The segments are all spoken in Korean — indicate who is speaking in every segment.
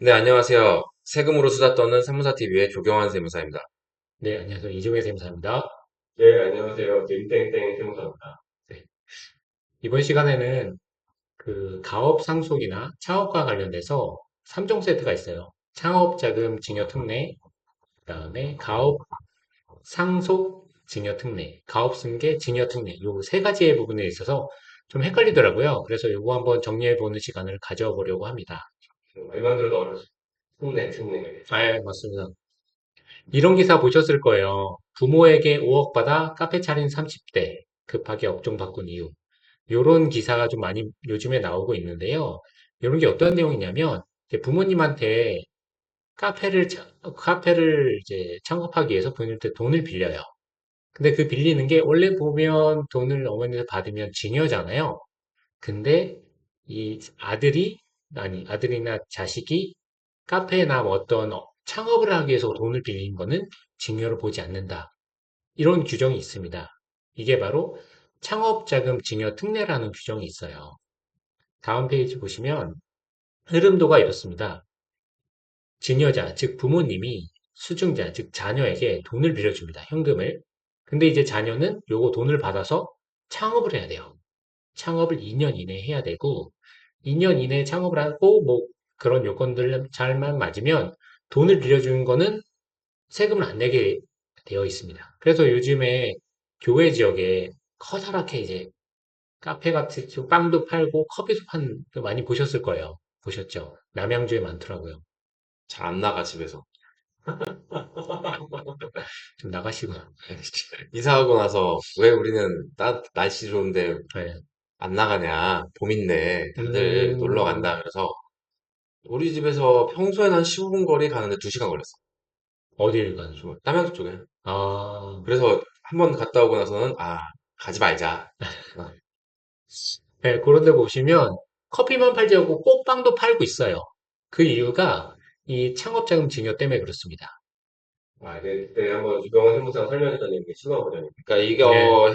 Speaker 1: 네, 안녕하세요. 세금으로 수다 떠는 세무사TV의 조경환 세무사입니다.
Speaker 2: 네, 안녕하세요. 이종혜 쌤사입니다.
Speaker 3: 네, 안녕하세요. 땡땡땡 세무사입니다.
Speaker 2: 네, 이번 시간에는 그 가업 상속이나 창업과 관련돼서 3종 세트가 있어요. 창업 자금 증여 특례, 그다음에 가업 상속 증여 특례, 가업 승계 증여 특례, 요 세 가지의 부분에 있어서 좀 헷갈리더라고요. 그래서 요거 한번 정리해 보는 시간을 가져보려고 합니다.
Speaker 3: 말만 들어도 어려워. 특례.
Speaker 2: 아, 맞습니다. 이런 기사 보셨을 거예요. 부모에게 5억 받아 카페 차린 30대 급하게 업종 바꾼 이유. 요런 기사가 좀 많이 요즘에 나오고 있는데요. 요런 게 어떤 내용이냐면, 이제 부모님한테 카페를 이제 창업하기 위해서 부모님한테 돈을 빌려요. 근데 그 빌리는 게 원래 보면 돈을 어머니에서 받으면 증여잖아요. 근데 이 아들이나 자식이 카페나 뭐 어떤 창업을 하기 위해서 돈을 빌린 거는 증여로 보지 않는다. 이런 규정이 있습니다. 이게 바로 창업자금 증여 특례라는 규정이 있어요. 다음 페이지 보시면 흐름도가 이렇습니다. 증여자, 즉 부모님이 수증자, 즉 자녀에게 돈을 빌려줍니다. 현금을. 근데 이제 자녀는 요거 돈을 받아서 창업을 해야 돼요. 창업을 2년 이내에 해야 되고 2년 이내에 창업을 하고 뭐 그런 요건들 잘만 맞으면 돈을 빌려주는 거는 세금을 안 내게 되어 있습니다. 그래서 요즘에 교외 지역에 커다랗게 이제 카페 같이 빵도 팔고 커피도 파는 거 많이 보셨을 거예요. 보셨죠? 남양주에 많더라고요.
Speaker 1: 잘 안 나가, 집에서.
Speaker 2: 좀 나가시고.
Speaker 1: 이사하고 나서 왜 우리는 날씨 좋은데
Speaker 2: 네.
Speaker 1: 안 나가냐. 봄인데 다들 놀러
Speaker 2: 음,
Speaker 1: 간다. 그래서 우리 집에서 평소엔 한 15분 거리 가는데 2시간 걸렸어.
Speaker 2: 어딜 가는?
Speaker 1: 남양주 쪽에.
Speaker 2: 아,
Speaker 1: 그래서 한 번 갔다 오고 나서는, 가지 말자. 어,
Speaker 2: 네, 그런 데 보시면 커피만 팔지 않고 꼭 빵도 팔고 있어요. 그 이유가 이 창업자금 증여 때문에 그렇습니다.
Speaker 3: 네, 그때 한번 유병원 세무사가 설명했던 얘기 시간 버전입니다.
Speaker 1: 그러니까
Speaker 2: 네,
Speaker 1: 이거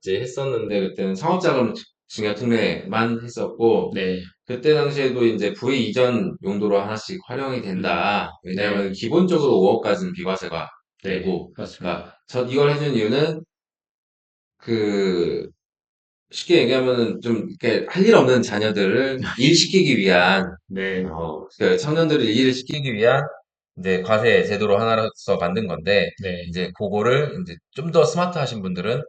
Speaker 1: 했었는데 그때는 상업자금 증여 특례만 했었고,
Speaker 2: 네,
Speaker 1: 그때 당시에도 이제 부의 이전 용도로 하나씩 활용이
Speaker 2: 음,
Speaker 1: 된다.
Speaker 2: 네,
Speaker 1: 왜냐하면 기본적으로 5억까지는 비과세가
Speaker 2: 네,
Speaker 1: 되고,
Speaker 2: 맞습니다.
Speaker 1: 그러니까 이걸 해준 이유는 그 쉽게 얘기하면은 좀 이렇게 할 일 없는 자녀들을 일시키기 위한,
Speaker 2: 네,
Speaker 1: 그 청년들을 일을 시키기 위한 이제 과세 제도로 하나로서 만든 건데,
Speaker 2: 네,
Speaker 1: 이제 그거를 이제 좀 더 스마트하신 분들은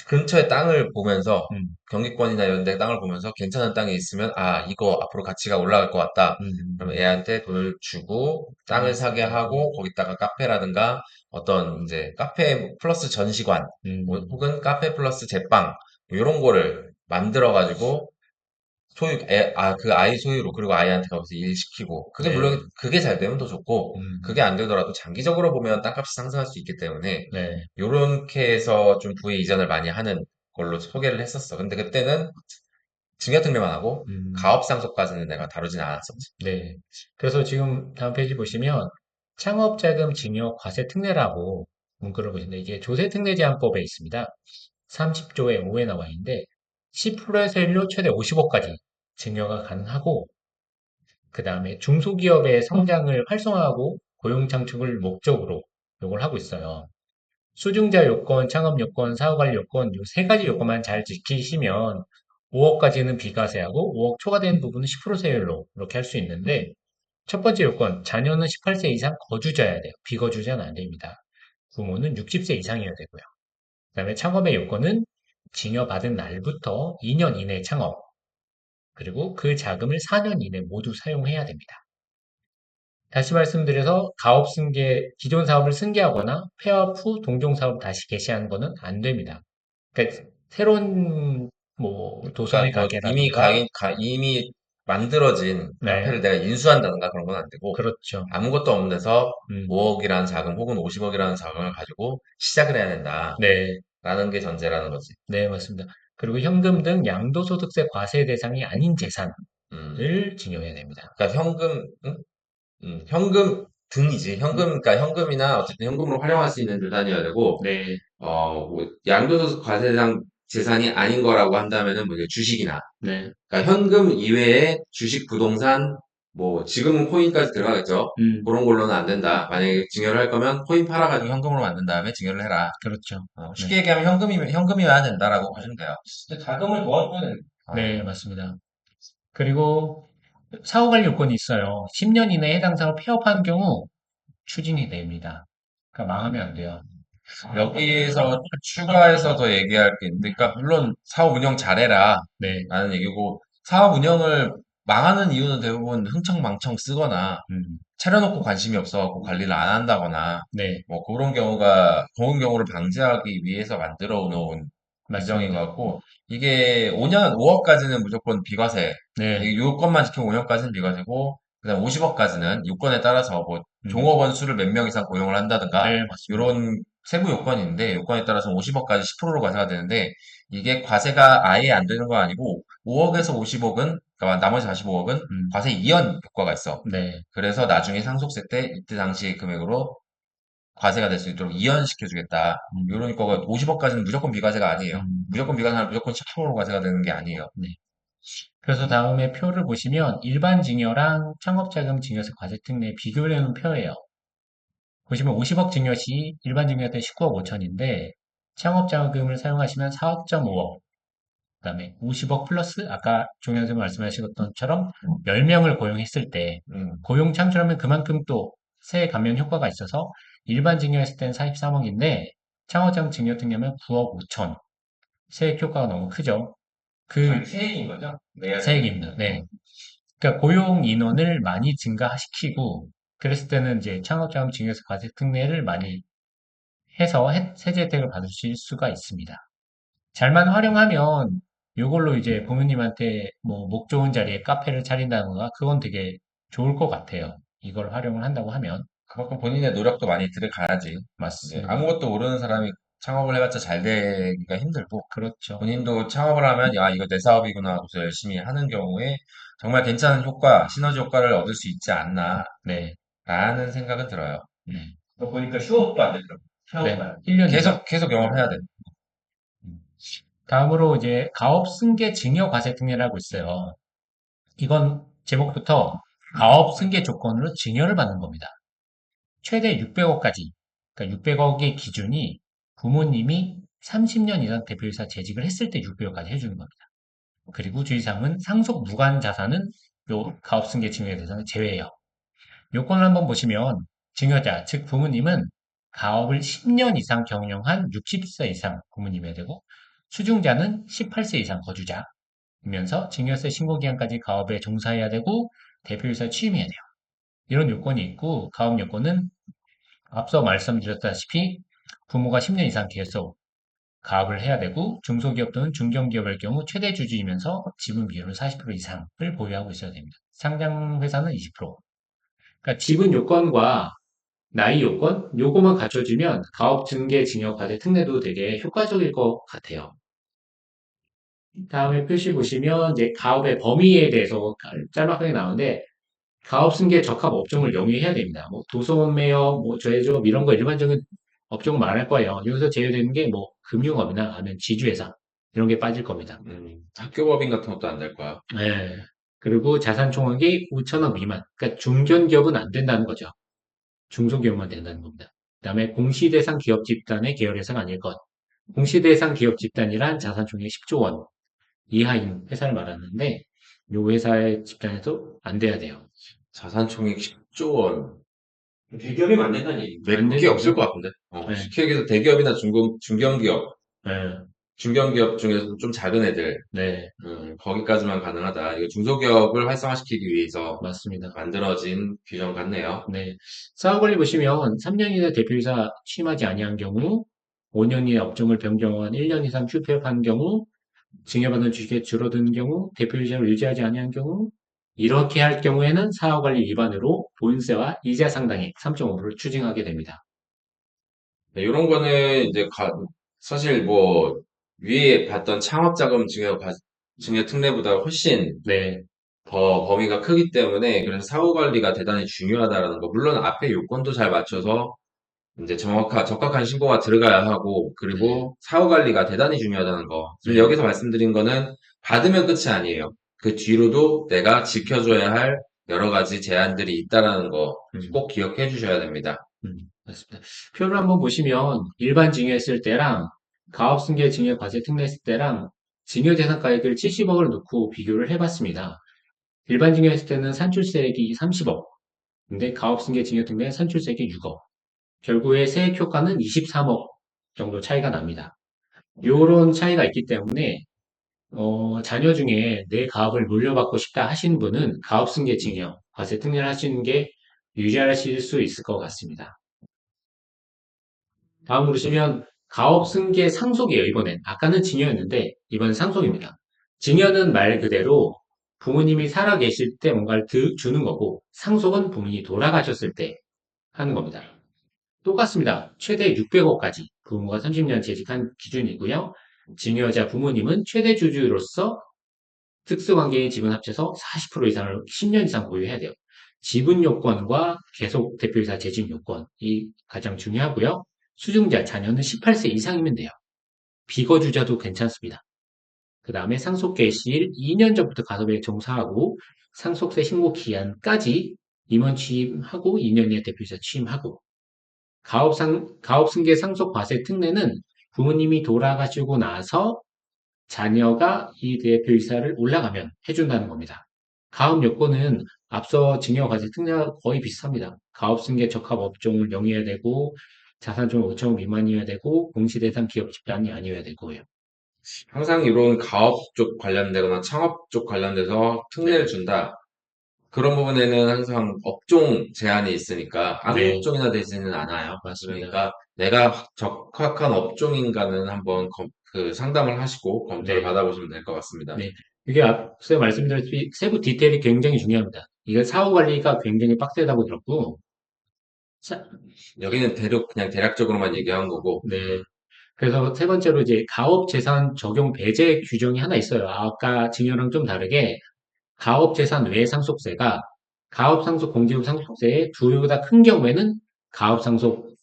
Speaker 1: 근처에 땅을 보면서
Speaker 2: 음,
Speaker 1: 경기권이나 이런 데 땅을 보면서 괜찮은 땅이 있으면 이거 앞으로 가치가 올라갈 것 같다. 그럼
Speaker 2: 음,
Speaker 1: 애한테 돈을 주고 땅을 사게 하고 거기다가 카페라든가 어떤 이제 카페 플러스 전시관
Speaker 2: 음,
Speaker 1: 혹은 카페 플러스 제빵 이런 거를 만들어 가지고 그 아이 소유로 그리고 아이한테 가서 일 시키고 그게
Speaker 2: 네,
Speaker 1: 물론 그게 잘 되면 더 좋고 그게
Speaker 2: 음,
Speaker 1: 안 되더라도 장기적으로 보면 땅값이 상승할 수 있기 때문에
Speaker 2: 네,
Speaker 1: 요렇게 해서 좀 부의 이전을 많이 하는 걸로 소개를 했었어. 근데 그때는 증여특례만 하고
Speaker 2: 음,
Speaker 1: 가업상속까지는 내가 다루진 않았었지.
Speaker 2: 네. 그래서 지금 다음 페이지 보시면 창업자금 증여 과세 특례라고 문구를 보시는데 이게 조세특례제한법에 있습니다. 30조의 5에 나와 있는데 10%의 세율로 최대 50억까지 증여가 가능하고 그 다음에 중소기업의 성장을 활성화하고 고용 창출을 목적으로 이걸 하고 있어요. 수증자 요건, 창업 요건, 사후관리 요건 요 세 가지 요건만 잘 지키시면 5억까지는 비과세하고 5억 초과되는 부분은 10% 세율로 이렇게 할 수 있는데 첫 번째 요건, 자녀는 18세 이상 거주자여야 돼요. 비거주자는 안 됩니다. 부모는 60세 이상이어야 되고요. 그다음에 창업의 요건은 증여받은 날부터 2년 이내 창업, 그리고 그 자금을 4년 이내 모두 사용해야 됩니다. 다시 말씀드려서 가업 승계, 기존 사업을 승계하거나 폐업 후 동종 사업 다시 개시하는 거는 안 됩니다. 그러니까 새로운 뭐 도성의
Speaker 1: 그러니까 뭐
Speaker 2: 가게라든가,
Speaker 1: 이미 만들어진
Speaker 2: 네,
Speaker 1: 카페를 내가 인수한다든가 그런 건 안 되고
Speaker 2: 그렇죠.
Speaker 1: 아무것도 없는 데서
Speaker 2: 음,
Speaker 1: 5억이라는 자금 혹은 50억이라는 자금을 가지고 시작을 해야 된다라는
Speaker 2: 네,
Speaker 1: 게 전제라는 거지.
Speaker 2: 네, 맞습니다. 그리고 현금 등 양도소득세 과세 대상이 아닌 재산을
Speaker 1: 음.
Speaker 2: 증여해야 됩니다.
Speaker 1: 그러니까 응? 현금 등이지. 그러니까 현금이나 어쨌든 현금으로 활용할 수 있는 재산이어야 되고,
Speaker 2: 네,
Speaker 1: 뭐 양도소득 과세상 재산이 아닌 거라고 한다면은 뭐 이제 주식이나,
Speaker 2: 네,
Speaker 1: 그러니까 현금 이외에 주식, 부동산, 뭐 지금은 코인까지 들어가겠죠. 그런 걸로는 안 된다. 만약에 증여를 할 거면 코인 팔아가지고 현금으로 만든 다음에 증여를 해라.
Speaker 2: 그렇죠.
Speaker 1: 쉽게 얘기하면 현금이어야 된다라고 보시면 돼요.
Speaker 3: 근데 자금을 도와주면
Speaker 2: 네, 맞습니다. 그리고 사후관리 요건이 있어요. 10년 이내에 해당 사업 폐업하는 경우 추징이 됩니다. 그러니까 망하면 안 돼요.
Speaker 1: 여기서 추가해서 더 얘기할 게 있는데, 그러니까 물론 사업 운영 잘해라
Speaker 2: 네,
Speaker 1: 라는 얘기고, 사업 운영을 망하는 이유는 대부분 흥청망청 쓰거나 차려놓고 관심이 없어갖고 관리를 안 한다거나
Speaker 2: 네,
Speaker 1: 뭐 그런 경우를 방지하기 위해서 만들어 놓은 규정인 것
Speaker 2: 맞습니다.
Speaker 1: 같고, 이게 5억까지는 무조건 비과세,
Speaker 2: 네,
Speaker 1: 이 요건만 지키면 5년까지는 비과세고, 그다음 50억까지는 요건에 따라서 뭐
Speaker 2: 음,
Speaker 1: 종업원 수를 몇 명 이상 고용을 한다든가
Speaker 2: 네, 맞습니다.
Speaker 1: 이런 세부 요건이 있는데, 요건에 따라서는 50억까지 10%로 과세가 되는데, 이게 과세가 아예 안 되는 건 아니고 5억에서 50억은, 그러니까 나머지 45억은 과세 이연 효과가 있어.
Speaker 2: 네,
Speaker 1: 그래서 나중에 상속세 때 이때 당시 금액으로 과세가 될 수 있도록 이연시켜주겠다. 이런 거가 50억까지는 무조건 비과세가 아니에요. 무조건 비과세는 무조건 10%로 과세가 되는 게 아니에요.
Speaker 2: 네. 그래서 다음에 표를 보시면 일반 증여랑 창업자금 증여세 과세 특례 비교를 해놓은 표예요. 보시면 50억 증여 시 일반 증여 때 19억 5천인데 창업자금을 사용하시면 4.5억, 그다음에 50억 플러스 아까 종현 선생님 말씀하신 것처럼 10명을 고용했을 때
Speaker 1: 음,
Speaker 2: 고용 창출하면 그만큼 또 세액 감면 효과가 있어서 일반 증여했을 때는 43억인데 창업자금 증여 특례면 9억 5천. 세액 효과가 너무 크죠. 그
Speaker 3: 세액인 거죠? 내야
Speaker 2: 세액입니다. 네. 그러니까 고용 인원을 많이 증가시키고 그랬을 때는 이제 창업자금 증여세 과세 특례를 많이 해서 세제 혜택을 받으실 수가 있습니다. 잘만 활용하면 이걸로 이제 부모님한테 뭐 목 좋은 자리에 카페를 차린다던가 그건 되게 좋을 것 같아요. 이걸 활용을 한다고 하면.
Speaker 1: 그만큼 본인의 노력도 많이 들어가야지. 이제
Speaker 2: 맞습니다.
Speaker 1: 아무것도 모르는 사람이 창업을 해봤자 잘 되기가 힘들고,
Speaker 2: 그렇죠.
Speaker 1: 본인도 창업을 하면, 야, 이거 내 사업이구나 하고서 열심히 하는 경우에 정말 괜찮은 효과, 시너지 효과를 얻을 수 있지 않나,
Speaker 2: 네.
Speaker 1: 라는 생각은 들어요.
Speaker 2: 네.
Speaker 3: 또 보니까 휴업도 안 되더라고요.
Speaker 2: 네.
Speaker 3: 휴업만.
Speaker 2: 1년 이상.
Speaker 1: 계속 경험해야 돼.
Speaker 2: 다음으로 이제 가업 승계 증여 과세 특례라고 있어요. 이건 제목부터 가업 승계 조건으로 증여를 받는 겁니다. 최대 600억까지. 그러니까 600억의 기준이 부모님이 30년 이상 대표이사 재직을 했을 때 600억까지 해주는 겁니다. 그리고 주의사항은 상속 무관 자산은 요 가업 승계 증여 대상을 제외해요. 요건을 한번 보시면 증여자, 즉 부모님은 가업을 10년 이상 경영한 60세 이상 부모님이어야 되고 수중자는 18세 이상 거주자이면서 증여세 신고기간까지 가업에 종사해야 되고 대표이사 취임해야 돼요. 이런 요건이 있고 가업 요건은 앞서 말씀드렸다시피 부모가 10년 이상 계속 가업을 해야 되고 중소기업 또는 중견기업일 경우 최대 주주이면서 지분 비율은 40% 이상을 보유하고 있어야 됩니다. 상장 회사는 20%. 그러니까 지분 요건과 나이 요건 요거만 갖춰주면 가업 증계 증여 과세 특례도 되게 효과적일 것 같아요. 다음에 표시 보시면 이제 가업의 범위에 대해서 짤막하게 나오는데 가업 승계 적합 업종을 영위해야 됩니다. 뭐 도서원 매업, 뭐 제조업 이런 거 일반적인 업종 말할 거예요. 여기서 제외되는 게 뭐 금융업이나 아니면 지주회사 이런 게 빠질 겁니다.
Speaker 1: 학교법인 같은 것도 안 될 거야.
Speaker 2: 네. 그리고 자산 총액이 5천억 미만. 그러니까 중견기업은 안 된다는 거죠. 중소기업만 된다는 겁니다. 그다음에 공시대상 기업 집단의 계열회사가 아닐 것. 공시대상 기업 집단이란 자산 총액 10조 원 이하인 회사를 말하는데 요 회사의 집단에도 안 돼야 돼요.
Speaker 1: 자산총액 10조 원.
Speaker 3: 대기업이면 안 된다는 얘기.
Speaker 2: 안
Speaker 1: 몇 개
Speaker 2: 되는
Speaker 1: 없을
Speaker 2: 거죠?
Speaker 1: 것 같은데.
Speaker 2: 네.
Speaker 1: 쉽게 얘기해서 대기업이나 중견기업,
Speaker 2: 네.
Speaker 1: 중견기업 중에서 좀 작은 애들,
Speaker 2: 네.
Speaker 1: 거기까지만 가능하다. 이거 중소기업을 활성화시키기 위해서
Speaker 2: 맞습니다.
Speaker 1: 만들어진 규정 같네요.
Speaker 2: 네. 사업관리 보시면 3년 이내 대표이사 취임하지 아니한 경우, 5년 이내 업종을 변경한 1년 이상 휴폐업한 경우, 증여받은 주식이 줄어든 경우, 대표이사를 유지하지 아니한 경우, 이렇게 할 경우에는 사업관리 위반으로 보유세와 이자 상당액 3.5%를 추징하게 됩니다.
Speaker 1: 네, 이런 거는 이제 사실 뭐 위에 봤던 창업자금 증여 특례보다 훨씬
Speaker 2: 네.
Speaker 1: 더 범위가 크기 때문에, 그래서 사후 관리가 대단히 중요하다라는 거. 물론 앞에 요건도 잘 맞춰서 이제 적합한 신고가 들어가야 하고, 그리고 사후 관리가 대단히 중요하다는 거. 지금
Speaker 2: 네.
Speaker 1: 여기서 말씀드린 거는 받으면 끝이 아니에요. 그 뒤로도 내가 지켜줘야 할 여러 가지 제한들이 있다라는 거
Speaker 2: 음,
Speaker 1: 꼭 기억해 주셔야 됩니다.
Speaker 2: 맞습니다. 표를 한번 보시면 일반 증여했을 때랑 가업승계 증여 과세 특례했을 때랑 증여재산가액을 70억을 넣고 비교를 해봤습니다. 일반 증여했을 때는 산출세액이 30억, 근데 가업승계 증여 특례 산출세액이 6억. 결국에 세액 효과는 23억 정도 차이가 납니다. 요런 차이가 있기 때문에 자녀 중에 내 가업을 물려받고 싶다 하시는 분은 가업승계 증여 과세 특례를 하시는 게 유리하실 수 있을 것 같습니다. 다음으로 보시면 가업 승계 상속이에요, 이번엔. 아까는 증여였는데 이번엔 상속입니다. 증여는 말 그대로 부모님이 살아 계실 때 뭔가를 주는 거고, 상속은 부모님이 돌아가셨을 때 하는 겁니다. 똑같습니다. 최대 600억까지 부모가 30년 재직한 기준이고요. 증여자 부모님은 최대 주주로서 특수관계인 지분 합쳐서 40% 이상을 10년 이상 보유해야 돼요. 지분 요건과 계속 대표이사 재직 요건이 가장 중요하고요. 수증자 자녀는 18세 이상이면 돼요. 비거주자도 괜찮습니다. 그 다음에 상속 개시일 2년 전부터 가섭에 종사하고 상속세 신고 기한까지 임원 취임하고 2년 이내 대표이사 취임하고 가업승계 상속 과세 특례는 부모님이 돌아가시고 나서 자녀가 이 대표이사를 올라가면 해준다는 겁니다. 가업 요건은 앞서 증여과세 특례와 거의 비슷합니다. 가업승계 적합 업종을 영위해야 되고 자산총 5천억 미만이어야 되고 공시대상 기업 집단이 아니어야 되고요.
Speaker 1: 항상 이런 가업 쪽 관련되거나 창업 쪽 관련돼서 특례를
Speaker 2: 네.
Speaker 1: 준다. 그런 부분에는 항상 업종 제한이 있으니까 아무
Speaker 2: 네,
Speaker 1: 업종이나 되지는 않아요.
Speaker 2: 맞습니다.
Speaker 1: 그러니까 내가 적합한 업종인가는 한번 그 상담을 하시고 검토를
Speaker 2: 네,
Speaker 1: 받아보시면 될 것 같습니다.
Speaker 2: 네. 이게 앞서 말씀드렸듯이 세부 디테일이 굉장히 중요합니다. 이거 사후 관리가 굉장히 빡세다고 들었고, 자,
Speaker 1: 여기는 그냥 대략적으로만 얘기한 거고,
Speaker 2: 네. 그래서 세 번째로 이제 가업재산 적용 배제 규정이 하나 있어요. 아까 증여랑 좀 다르게 가업재산 외 상속세가 가업상속 공제후 상속세의 두 배보다 큰 경우에는 가업상속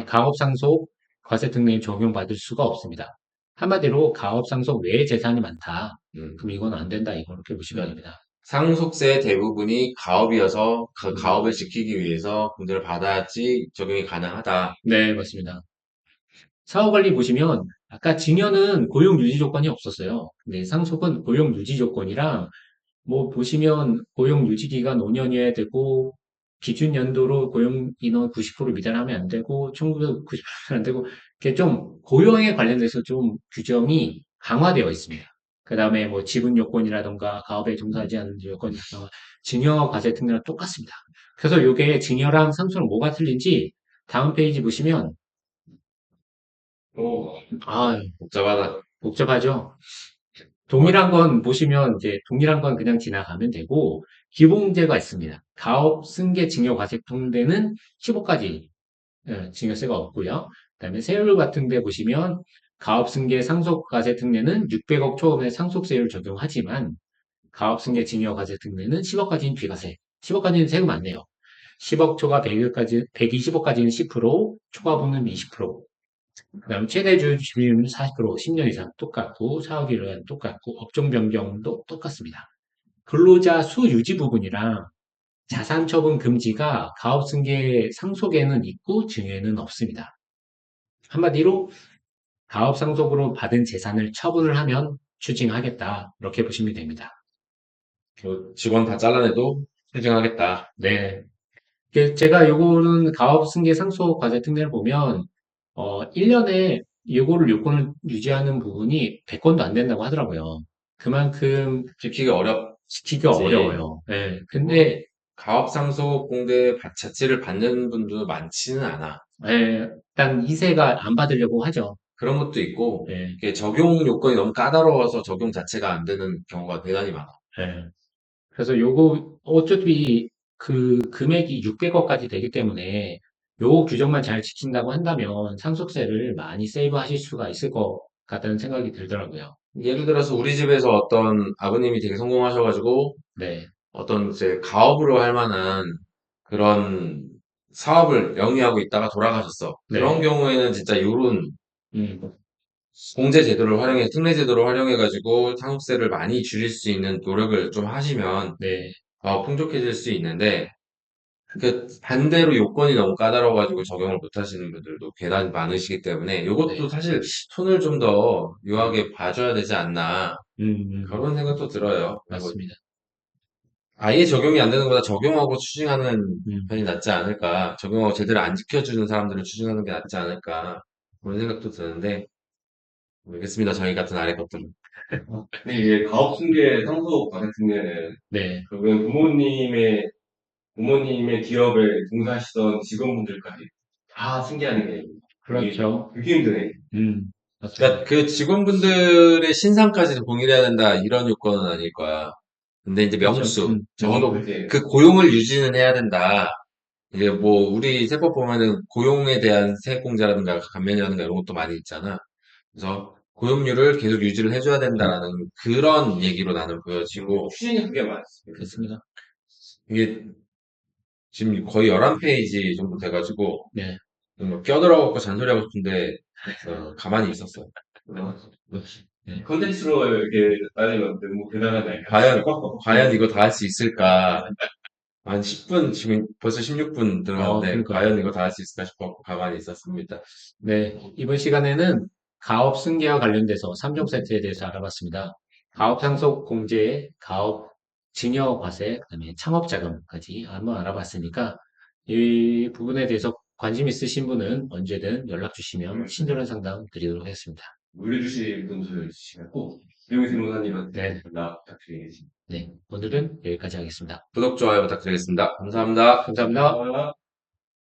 Speaker 2: 가업상속 과세특례에 적용받을 수가 없습니다. 한마디로 가업상속 외의 재산이 많다.
Speaker 1: 음,
Speaker 2: 그럼 이건 안 된다. 이렇게 보시면
Speaker 1: 그러니까
Speaker 2: 됩니다.
Speaker 1: 상속세 대부분이 가업이어서 그
Speaker 2: 음,
Speaker 1: 가업을 지키기 위해서 공제를 받아야지 적용이 가능하다.
Speaker 2: 네, 맞습니다. 사후관리 보시면 아까 증여는 고용 유지 조건이 없었어요. 근데 상속은 고용 유지 조건이랑 뭐 보시면 고용 유지 기간 5년이어야 되고 기준 연도로 고용 인원 90% 미달하면 안 되고 총급 90%안 되고 이렇게 좀 고용에 관련돼서 좀 규정이 강화되어 있습니다. 그다음에 뭐 지분 요건이라던가 가업에 종사하지 않는 요건이라던가 증여 과세 특례랑 똑같습니다. 그래서 이게 증여랑 상속은 뭐가 틀린지 다음 페이지 보시면
Speaker 1: 오,
Speaker 2: 아
Speaker 1: 복잡하다.
Speaker 2: 복잡하죠.
Speaker 1: 어,
Speaker 2: 동일한 건 보시면 이제 동일한 건 그냥 지나가면 되고 기본제가 있습니다. 가업 승계 징여 과세 통대는 15까지 증여세가 없고요. 그다음에 세율 같은 데 보시면 가업 승계 상속 과세 특례는 600억 초음의 상속세율 적용하지만 가업 승계 징여 과세 특례는 10억까지는 비과세. 10억까지는 세금 안 내요. 10억 초과 100억까지 120억까지는 10%, 초과분은 20%. 그다음에 최대주 주비율은 40%, 10년 이상 똑같고 사후기간은 똑같고 업종 변경도 똑같습니다. 근로자 수 유지 부분이랑 자산 처분 금지가 가업승계 상속에는 있고 증여에는 없습니다. 한마디로 가업 상속으로 받은 재산을 처분을 하면 추징하겠다. 이렇게 보시면 됩니다.
Speaker 1: 뭐 직원 다 잘라내도 추징하겠다.
Speaker 2: 네. 제가 요거는 가업승계 상속 과세 특례를 보면 1년에 요거를 요건을 유지하는 부분이 100건도 안 된다고 하더라고요. 그만큼
Speaker 1: 지키기 어렵지.
Speaker 2: 지키기가 어려워요. 네. 근데
Speaker 1: 가업상속 공대 자체를 받는 분도 많지는 않아.
Speaker 2: 일단 2세가 안 받으려고 하죠.
Speaker 1: 그런 것도 있고,
Speaker 2: 네.
Speaker 1: 이게 적용 요건이 너무 까다로워서 적용 자체가 안 되는 경우가 대단히 많아.
Speaker 2: 네. 그래서 요거 어차피 그 금액이 600억까지 되기 때문에 요 규정만 잘 지킨다고 한다면 상속세를 많이 세이브하실 수가 있을 것 같다는 생각이 들더라고요.
Speaker 1: 예를 들어서 우리 집에서 어떤 아버님이 되게 성공하셔가지고,
Speaker 2: 네.
Speaker 1: 어떤 이제 가업으로 할 만한 그런 사업을 영위하고 있다가 돌아가셨어. 그런
Speaker 2: 네.
Speaker 1: 경우에는 진짜 요런
Speaker 2: 음,
Speaker 1: 공제 제도를 활용해, 특례 제도를 활용해가지고 상속세를 많이 줄일 수 있는 노력을 좀 하시면
Speaker 2: 네.
Speaker 1: 풍족해질 수 있는데, 그 반대로 요건이 너무 까다로워가지고 적용을 못 하시는 분들도 꽤나 많으시기 때문에 이것도
Speaker 2: 네.
Speaker 1: 사실 손을 좀 더 유하게 봐줘야 되지 않나 그런 생각도 들어요. 그리고
Speaker 2: 맞습니다.
Speaker 1: 아예 적용이 안 되는 것보다 적용하고 추징하는
Speaker 2: 음.
Speaker 1: 편이 낫지 않을까. 적용하고 제대로 안 지켜주는 사람들을 추징하는 게 낫지 않을까. 그런 생각도 드는데 모르겠습니다. 저희 같은 아래 것들은.
Speaker 3: 근데 이게 가업승계 상속 같은 경우에는
Speaker 2: 네.
Speaker 3: 결국엔 부모님의 기업에 종사하시던 직원분들까지 다 승계하는 게
Speaker 2: 그렇죠.
Speaker 3: 되게 힘드네.
Speaker 1: 그러니까
Speaker 2: 맞습니다.
Speaker 1: 그 직원분들의 신상까지 공유해야 된다 이런 요건은 아닐 거야. 근데 이제
Speaker 2: 그렇죠.
Speaker 1: 명수, 적어도
Speaker 3: 그치.
Speaker 1: 그 고용을 유지는 해야 된다. 이제 뭐 우리 세법 보면은 고용에 대한 세액공제라든가 감면이라든가 이런 것도 많이 있잖아. 그래서 고용률을 계속 유지를 해줘야 된다라는 그런 얘기로 나는 보여지고
Speaker 3: 추진이 그게 맞습니다.
Speaker 2: 그렇습니다.
Speaker 1: 이게 지금 거의 11페이지 정도 돼가지고
Speaker 2: 네.
Speaker 1: 뭐 껴들어갖고 잔소리하고 싶은데 가만히 있었어요.
Speaker 2: 네.
Speaker 3: 컨텐츠로 이렇게 따지면 너무 대단하지 않을까?
Speaker 1: 과연 이거 다 할 수 있을까? 한 10분, 지금 벌써 16분 들어갔는데,
Speaker 2: 그러니까요.
Speaker 1: 과연 이거 다 할 수 있을까 싶어 가만히 있었습니다.
Speaker 2: 네. 이번 시간에는 가업 승계와 관련돼서 3종 세트에 대해서 알아봤습니다. 가업 상속 공제, 가업 증여 과세, 그다음에 창업 자금까지 한번 알아봤으니까 이 부분에 대해서 관심 있으신 분은 언제든 연락 주시면 친절한 상담 드리도록 하겠습니다.
Speaker 3: 물려주실 분들 주시고, 유영희 변호사님한테
Speaker 2: 네.
Speaker 3: 연락 부탁드리겠습니다.
Speaker 2: 네. 오늘은 여기까지 하겠습니다.
Speaker 1: 구독, 좋아요 부탁드리겠습니다. 감사합니다.
Speaker 2: 감사합니다.
Speaker 3: 감사합니다.